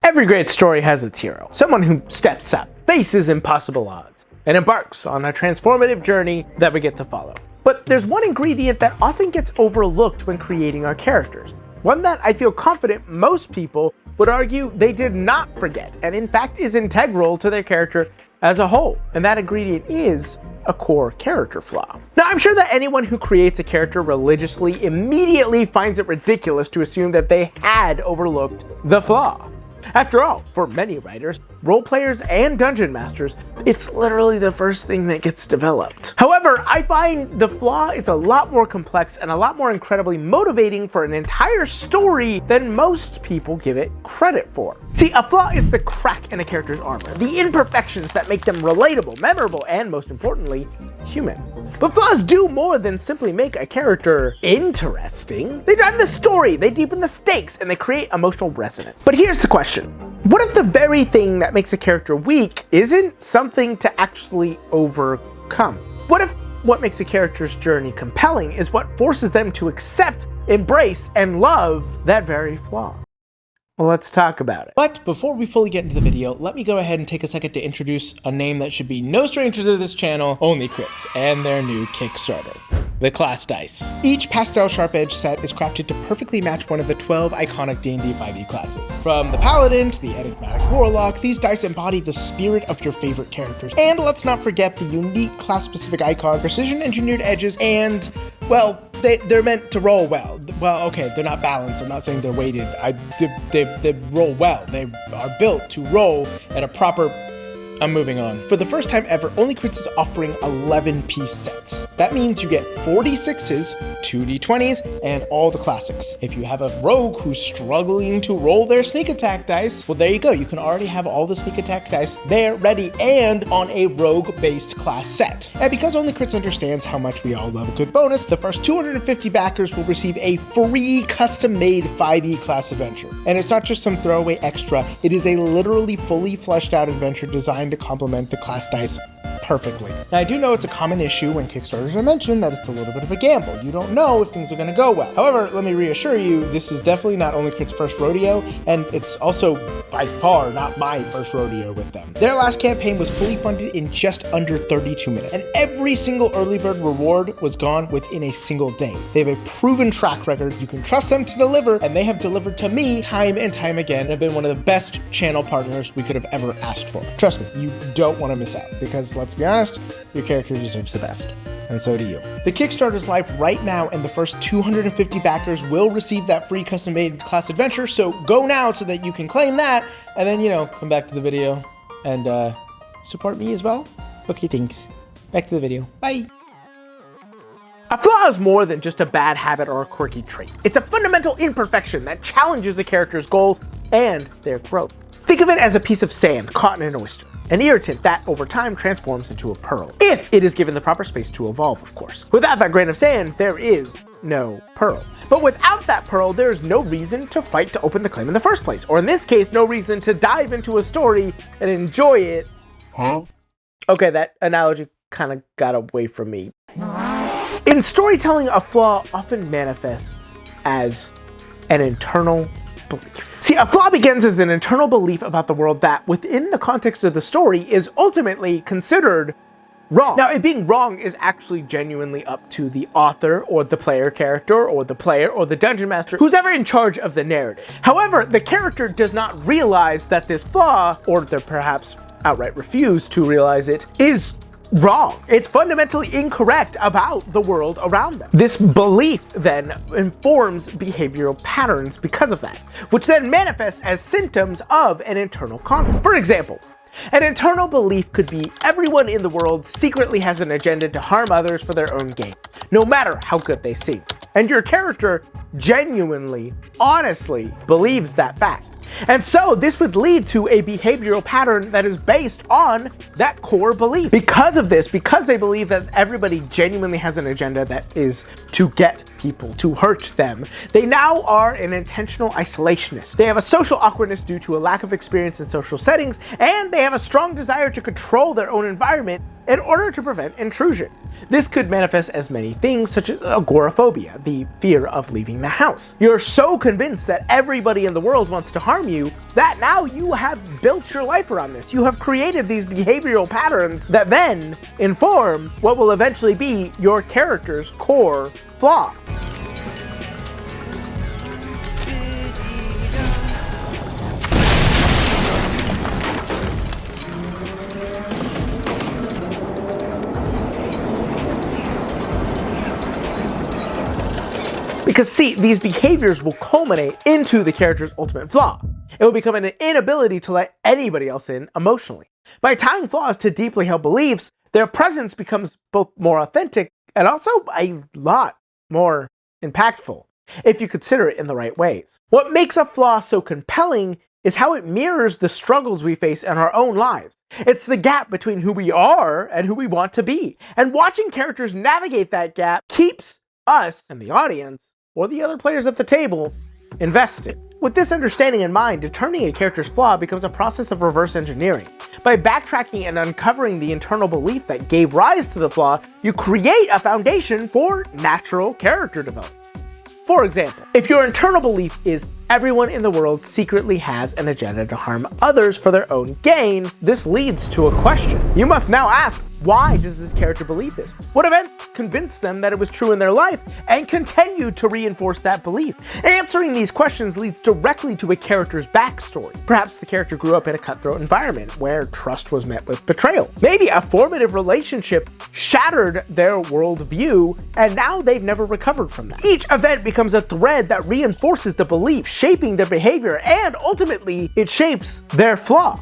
Every great story has its hero, someone who steps up, faces impossible odds, and embarks on a transformative journey that we get to follow. But there's one ingredient that often gets overlooked when creating our characters. One that I feel confident most people would argue they did not forget, and in fact is integral to their character as a whole. And that ingredient is a core character flaw. Now, I'm sure that anyone who creates a character religiously immediately finds it ridiculous to assume that they had overlooked the flaw. After all, for many writers, role players, and dungeon masters, it's literally the first thing that gets developed. However, I find the flaw is a lot more complex and a lot more incredibly motivating for an entire story than most people give it credit for. See, a flaw is the crack in a character's armor, the imperfections that make them relatable, memorable, and most importantly, human. But flaws do more than simply make a character interesting. They drive the story, they deepen the stakes, and they create emotional resonance. But here's the question. What if the very thing that makes a character weak isn't something to actually overcome? What if what makes a character's journey compelling is what forces them to accept, embrace, and love that very flaw? Well, let's talk about it. But before we fully get into the video, let me go ahead and take a second to introduce a name that should be no stranger to this channel, Only Crits, and their new Kickstarter, the Class Dice. Each pastel sharp edge set is crafted to perfectly match one of the 12 iconic D&D 5e classes. From the Paladin to the Enigmatic Warlock, these dice embody the spirit of your favorite characters. And let's not forget the unique class-specific icons, precision-engineered edges, and, well, they're meant to roll well. Well, okay, they're not balanced. I'm not saying they're weighted. They roll well. They are built to roll at a proper... I'm moving on. For the first time ever, Only Crits is offering 11-piece sets. That means you get 46s, 2d20s, and all the classics. If you have a rogue who's struggling to roll their sneak attack dice, well, there you go. You can already have all the sneak attack dice there, ready, and on a rogue-based class set. And because Only Crits understands how much we all love a good bonus, the first 250 backers will receive a free custom-made 5e class adventure. And it's not just some throwaway extra, it is a literally fully fleshed out adventure designed to complement the class dice perfectly. Now, I do know it's a common issue when Kickstarters are mentioned that it's a little bit of a gamble. You don't know if things are going to go well. However, let me reassure you, this is definitely not Only Crits' first rodeo, and it's also by far not my first rodeo with them. Their last campaign was fully funded in just under 32 minutes, and every single early bird reward was gone within a single day. They have a proven track record. You can trust them to deliver, and they have delivered to me time and time again, and have been one of the best channel partners we could have ever asked for. Trust me, you don't want to miss out, because let's be honest, your character deserves the best. And so do you. The Kickstarter is live right now, and the first 250 backers will receive that free custom-made class adventure, so go now so that you can claim that, and then, come back to the video and support me as well. Okay, thanks. Back to the video. Bye. A flaw is more than just a bad habit or a quirky trait. It's a fundamental imperfection that challenges the character's goals and their growth. Think of it as a piece of sand caught in an oyster, an irritant that over time transforms into a pearl. If it is given the proper space to evolve, of course. Without that grain of sand, there is no pearl. But without that pearl, there's no reason to fight to open the claim in the first place. Or in this case, no reason to dive into a story and enjoy it. Huh? Okay, that analogy kind of got away from me. In storytelling, a flaw often manifests as an internal belief. See, a flaw begins as an internal belief about the world that, within the context of the story, is ultimately considered wrong. Now, it being wrong is actually genuinely up to the author or the player character or the player or the dungeon master, who's ever in charge of the narrative. However, the character does not realize that this flaw, or they perhaps outright refuse to realize it, is wrong. It's fundamentally incorrect about the world around them. This belief then informs behavioral patterns because of that, which then manifests as symptoms of an internal conflict. For example, an internal belief could be everyone in the world secretly has an agenda to harm others for their own gain, no matter how good they seem. And your character genuinely, honestly believes that fact. And so this would lead to a behavioral pattern that is based on that core belief. Because of this, because they believe that everybody genuinely has an agenda that is to get people, to hurt them, they now are an intentional isolationist. They have a social awkwardness due to a lack of experience in social settings, and they have a strong desire to control their own environment in order to prevent intrusion. This could manifest as many things, such as agoraphobia, the fear of leaving the house. You're so convinced that everybody in the world wants to harm you that now you have built your life around this. You have created these behavioral patterns that then inform what will eventually be your character's core flaw. Because see, these behaviors will culminate into the character's ultimate flaw. It will become an inability to let anybody else in emotionally. By tying flaws to deeply held beliefs, their presence becomes both more authentic and also a lot more impactful, if you consider it in the right ways. What makes a flaw so compelling is how it mirrors the struggles we face in our own lives. It's the gap between who we are and who we want to be. And watching characters navigate that gap keeps us and the audience, or the other players at the table, invested. With this understanding in mind, determining a character's flaw becomes a process of reverse engineering. By backtracking and uncovering the internal belief that gave rise to the flaw, you create a foundation for natural character development. For example, if your internal belief is everyone in the world secretly has an agenda to harm others for their own gain, this leads to a question. You must now ask, why does this character believe this? What event convinced them that it was true in their life and continue to reinforce that belief? Answering these questions leads directly to a character's backstory. Perhaps the character grew up in a cutthroat environment where trust was met with betrayal. Maybe a formative relationship shattered their worldview and now they've never recovered from that. Each event becomes a thread that reinforces the belief, shaping their behavior, and ultimately it shapes their flaw.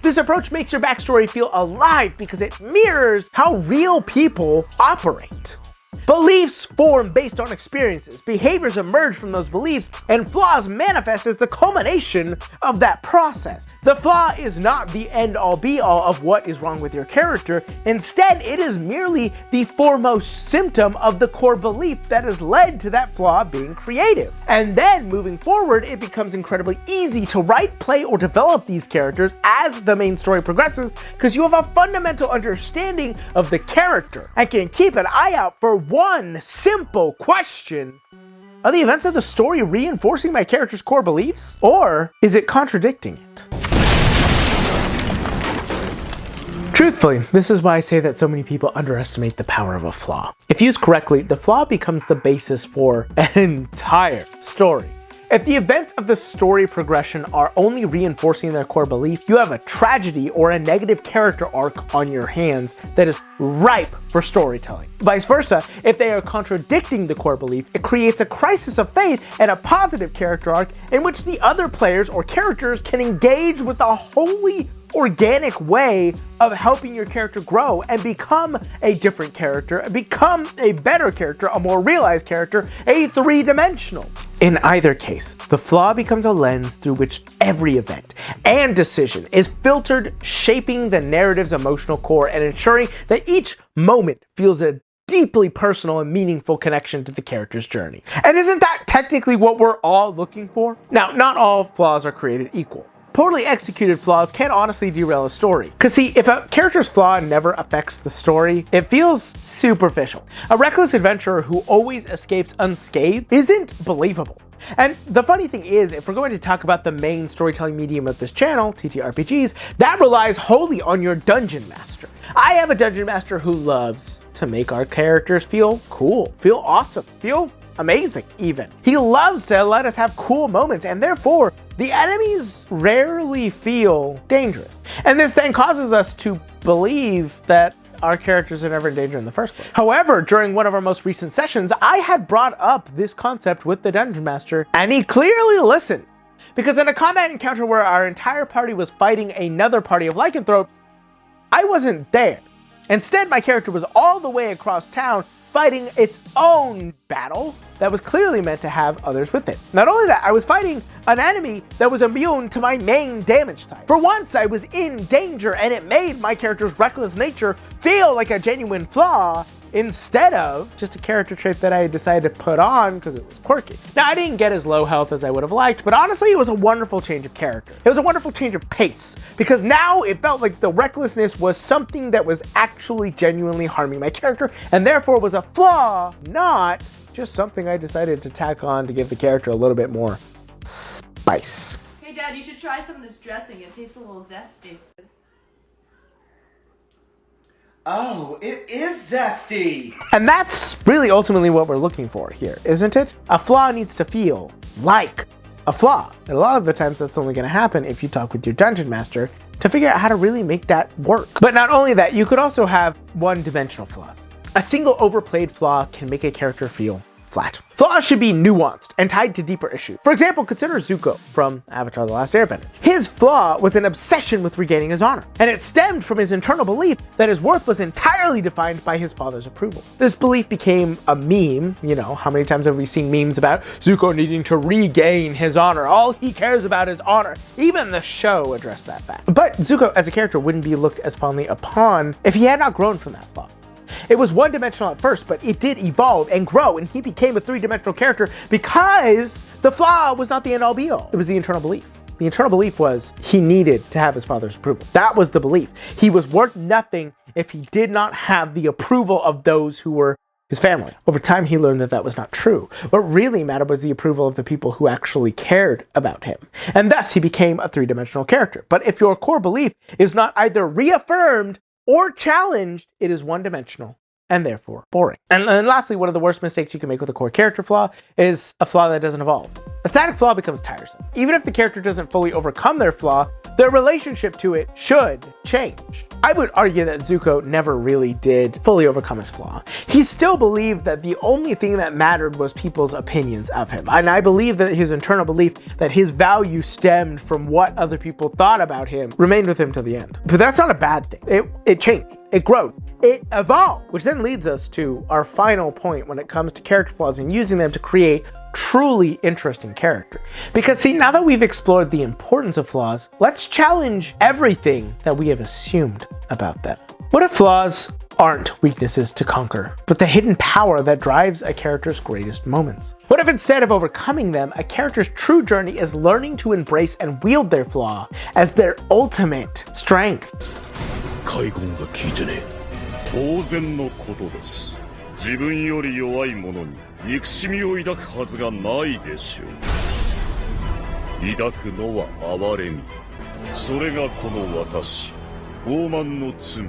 This approach makes your backstory feel alive because it mirrors how real people operate. Beliefs form based on experiences, behaviors emerge from those beliefs, and flaws manifest as the culmination of that process. The flaw is not the end-all be-all of what is wrong with your character. Instead, it is merely the foremost symptom of the core belief that has led to that flaw being created. And then, moving forward, it becomes incredibly easy to write, play, or develop these characters as the main story progresses because you have a fundamental understanding of the character and can keep an eye out for one simple question. Are the events of the story reinforcing my character's core beliefs? Or is it contradicting it? Truthfully, this is why I say that so many people underestimate the power of a flaw. If used correctly, the flaw becomes the basis for an entire story. If the events of the story progression are only reinforcing their core belief, you have a tragedy or a negative character arc on your hands that is ripe for storytelling. Vice versa, if they are contradicting the core belief, it creates a crisis of faith and a positive character arc in which the other players or characters can engage with a wholly organic way of helping your character grow and become a different character, become a better character, a more realized character, a three-dimensional. In either case, the flaw becomes a lens through which every event and decision is filtered, shaping the narrative's emotional core and ensuring that each moment feels a deeply personal and meaningful connection to the character's journey. And isn't that technically what we're all looking for? Now, not all flaws are created equal. Poorly executed flaws can honestly derail a story. Cause see, if a character's flaw never affects the story, it feels superficial. A reckless adventurer who always escapes unscathed isn't believable. And the funny thing is, if we're going to talk about the main storytelling medium of this channel, TTRPGs, that relies wholly on your dungeon master. I have a dungeon master who loves to make our characters feel cool, feel awesome, feel amazing even. He loves to let us have cool moments, and therefore the enemies rarely feel dangerous. And this then causes us to believe that our characters are never in danger in the first place. However, during one of our most recent sessions, I had brought up this concept with the dungeon master, and he clearly listened. Because in a combat encounter where our entire party was fighting another party of lycanthropes, I wasn't there. Instead, my character was all the way across town fighting its own battle that was clearly meant to have others with it. Not only that, I was fighting an enemy that was immune to my main damage type. For once, I was in danger, and it made my character's reckless nature feel like a genuine flaw instead of just a character trait that I decided to put on because it was quirky. Now, I didn't get as low health as I would have liked, but honestly, it was a wonderful change of character. It was a wonderful change of pace, because now it felt like the recklessness was something that was actually genuinely harming my character, and therefore was a flaw, not just something I decided to tack on to give the character a little bit more spice. Hey Dad, you should try some of this dressing. It tastes a little zesty. Oh, it is zesty! And that's really ultimately what we're looking for here, isn't it? A flaw needs to feel like a flaw. And a lot of the times that's only going to happen if you talk with your dungeon master to figure out how to really make that work. But not only that, you could also have one-dimensional flaws. A single overplayed flaw can make a character feel flat. Flaws should be nuanced and tied to deeper issues. For example, consider Zuko from Avatar: The Last Airbender. His flaw was an obsession with regaining his honor, and it stemmed from his internal belief that his worth was entirely defined by his father's approval. This belief became a meme. You know, how many times have we seen memes about Zuko needing to regain his honor? All he cares about is honor. Even the show addressed that fact. But Zuko as a character wouldn't be looked as fondly upon if he had not grown from that flaw. It was one-dimensional at first, but it did evolve and grow, and he became a three-dimensional character because the flaw was not the end-all be-all. It was the internal belief. The internal belief was he needed to have his father's approval. That was the belief. He was worth nothing if he did not have the approval of those who were his family. Over time, he learned that that was not true. What really mattered was the approval of the people who actually cared about him. And thus, he became a three-dimensional character. But if your core belief is not either reaffirmed or challenged, it is one-dimensional and therefore boring. And lastly, one of the worst mistakes you can make with a core character flaw is a flaw that doesn't evolve. A static flaw becomes tiresome. Even if the character doesn't fully overcome their flaw, their relationship to it should change. I would argue that Zuko never really did fully overcome his flaw. He still believed that the only thing that mattered was people's opinions of him. And I believe that his internal belief that his value stemmed from what other people thought about him remained with him till the end. But that's not a bad thing. It changed. It grew. It evolved. Which then leads us to our final point when it comes to character flaws and using them to create truly interesting characters. Because see, now that we've explored the importance of flaws, let's challenge everything that we have assumed about them. What if flaws aren't weaknesses to conquer, but the hidden power that drives a character's greatest moments? What if instead of overcoming them, a character's true journey is learning to embrace and wield their flaw as their ultimate strength? 海軍が聞いてね。当然のことです。自分より弱い者に憎しみを抱くはずがないでしょう。抱くのは哀れみ。それがこの私、傲慢の罪。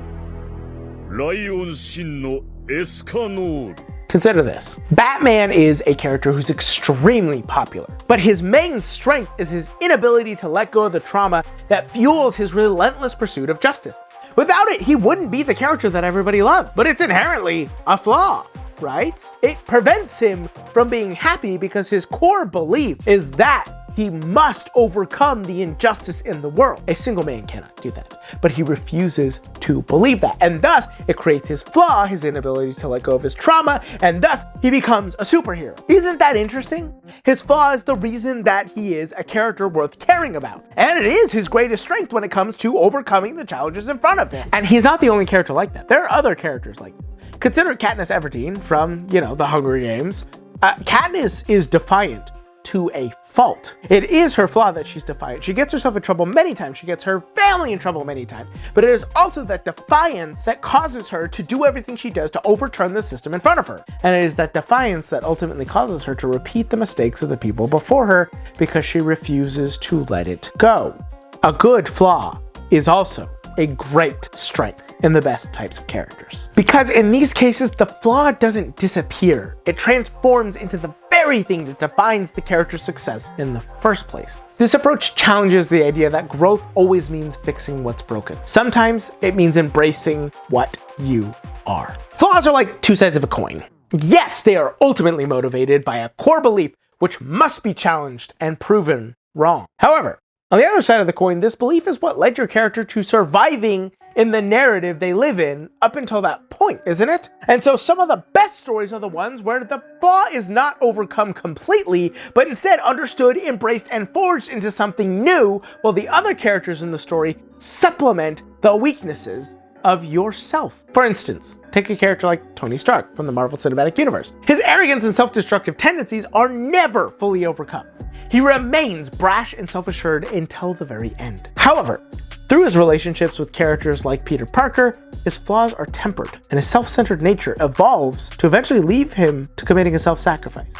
ライオン真のエスカノール。Consider this. Batman is a character who's extremely popular, but his main strength is his inability to let go of the trauma that fuels his relentless pursuit of justice. Without it, he wouldn't be the character that everybody loved, but it's inherently a flaw, right? It prevents him from being happy because his core belief is that he must overcome the injustice in the world. A single man cannot do that, but he refuses to believe that. And thus, it creates his flaw, his inability to let go of his trauma, and thus, he becomes a superhero. Isn't that interesting? His flaw is the reason that he is a character worth caring about. And it is his greatest strength when it comes to overcoming the challenges in front of him. And he's not the only character like that. There are other characters like this. Consider Katniss Everdeen from, the Hunger Games. Katniss is defiant to a fault. It is her flaw that she's defiant. She gets herself in trouble many times. She gets her family in trouble many times. But it is also that defiance that causes her to do everything she does to overturn the system in front of her. And it is that defiance that ultimately causes her to repeat the mistakes of the people before her because she refuses to let it go. A good flaw is also a great strength in the best types of characters. Because in these cases, the flaw doesn't disappear. It transforms into the very thing that defines the character's success in the first place. This approach challenges the idea that growth always means fixing what's broken. Sometimes it means embracing what you are. Flaws are like two sides of a coin. Yes, they are ultimately motivated by a core belief which must be challenged and proven wrong. However, on the other side of the coin, this belief is what led your character to surviving in the narrative they live in up until that point, isn't it? And so some of the best stories are the ones where the flaw is not overcome completely, but instead understood, embraced, and forged into something new, while the other characters in the story supplement the weaknesses of yourself. For instance, take a character like Tony Stark from the Marvel Cinematic Universe. His arrogance and self-destructive tendencies are never fully overcome. He remains brash and self-assured until the very end. However, through his relationships with characters like Peter Parker, his flaws are tempered, and his self-centered nature evolves to eventually lead him to committing a self-sacrifice.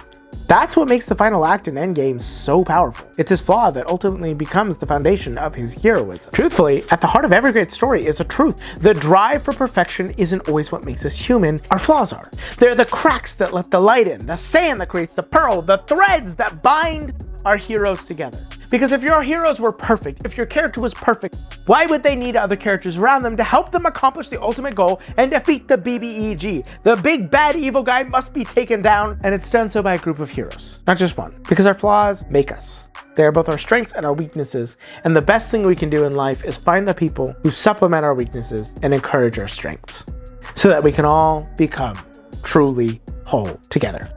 That's what makes the final act in Endgame so powerful. It's his flaw that ultimately becomes the foundation of his heroism. Truthfully, at the heart of every great story is a truth. The drive for perfection isn't always what makes us human. Our flaws are. They're the cracks that let the light in, the sand that creates the pearl, the threads that bind our heroes together. Because if your heroes were perfect, if your character was perfect, why would they need other characters around them to help them accomplish the ultimate goal and defeat the BBEG? The big bad evil guy must be taken down, and it's done so by a group of heroes, not just one. Because our flaws make us. They are both our strengths and our weaknesses, and the best thing we can do in life is find the people who supplement our weaknesses and encourage our strengths, so that we can all become truly whole together.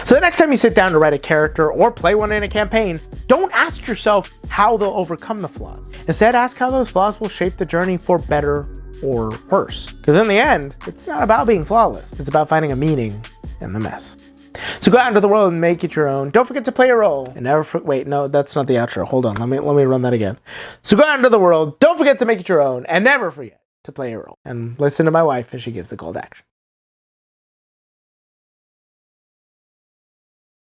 So the next time you sit down to write a character or play one in a campaign, don't ask yourself how they'll overcome the flaws. Instead, ask how those flaws will shape the journey for better or worse. Because in the end, it's not about being flawless. It's about finding a meaning in the mess. So go out into the world and make it your own. Don't forget to play a role. And never wait, no, that's not the outro. Hold on, let me run that again. So go out into the world, don't forget to make it your own, and never forget to play a role. And listen to my wife as she gives the call to action.